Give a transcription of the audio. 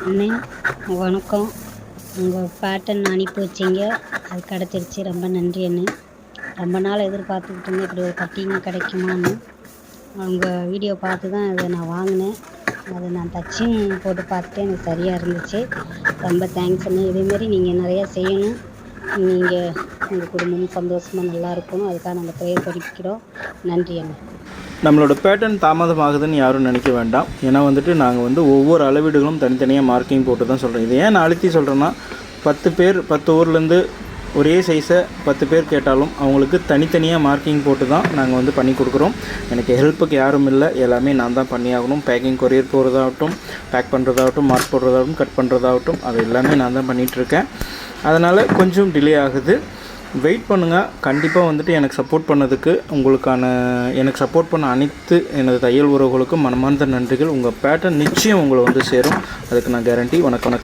அண்ணே வணக்கம். உங்கள் பேட்டர்ன் அனுப்பி வச்சிங்க, அது கிடச்சிருச்சு. ரொம்ப நன்றி அண்ணே. ரொம்ப நாள் எதிர்பார்த்துக்கிட்டு இருந்தேன், இப்படி ஒரு கட்டிங் கிடைக்குமான்னு. உங்கள் வீடியோ பார்த்து தான் அதை நான் வாங்கினேன். அதை நான் தச்சும் போட்டு பார்த்துட்டு எனக்கு சரியாக இருந்துச்சு. ரொம்ப தேங்க்ஸ் அண்ணே. இதேமாரி நீங்கள் நிறையா செய்யணும். நீங்கள் உங்கள் குடும்பமும் சந்தோஷமாக நல்லா இருக்கணும். அதுக்காக நாங்கள் ப்ரேயர் பண்ணிக்கிறோம். நன்றி அண்ணே. நம்மளோட பேட்டர்ன் தாமதமாகுதுன்னு யாரும் நினைக்க வேண்டாம். ஏன்னா நாங்கள் ஒவ்வொரு அளவீடுகளும் தனித்தனியாக மார்க்கிங் போட்டு தான் சொல்கிறோம். இது ஏன் நான் அழுத்தி சொல்கிறேன்னா, 10 ஊர்லேருந்து ஒரே சைஸை 10 பேர் கேட்டாலும் அவங்களுக்கு தனித்தனியாக மார்க்கிங் போட்டு தான் நாங்கள் பண்ணி கொடுக்குறோம். எனக்கு ஹெல்ப்புக்கு யாரும் இல்லை, எல்லாமே நான் தான் பண்ணியாகணும். பேக்கிங் கொரியர் போகிறதாகட்டும், பேக் பண்ணுறதாகட்டும், மார்க் போடுறதாகட்டும், கட் பண்ணுறதாகட்டும், அது எல்லாமே நான் தான் பண்ணிகிட்ருக்கேன். அதனால் கொஞ்சம் டிலே ஆகுது. வெயிட் பண்ணுங்கள். கண்டிப்பாக எனக்கு சப்போர்ட் பண்ணதுக்கு எனக்கு சப்போர்ட் பண்ண அனைத்து எனது தையல் உறவுகளுக்கும் மனமார்ந்த நன்றிகள். உங்கள் பேட்டர்ன் நிச்சயம் உங்களை சேரும். அதுக்கு நான் கேரண்டி. வணக்கம்.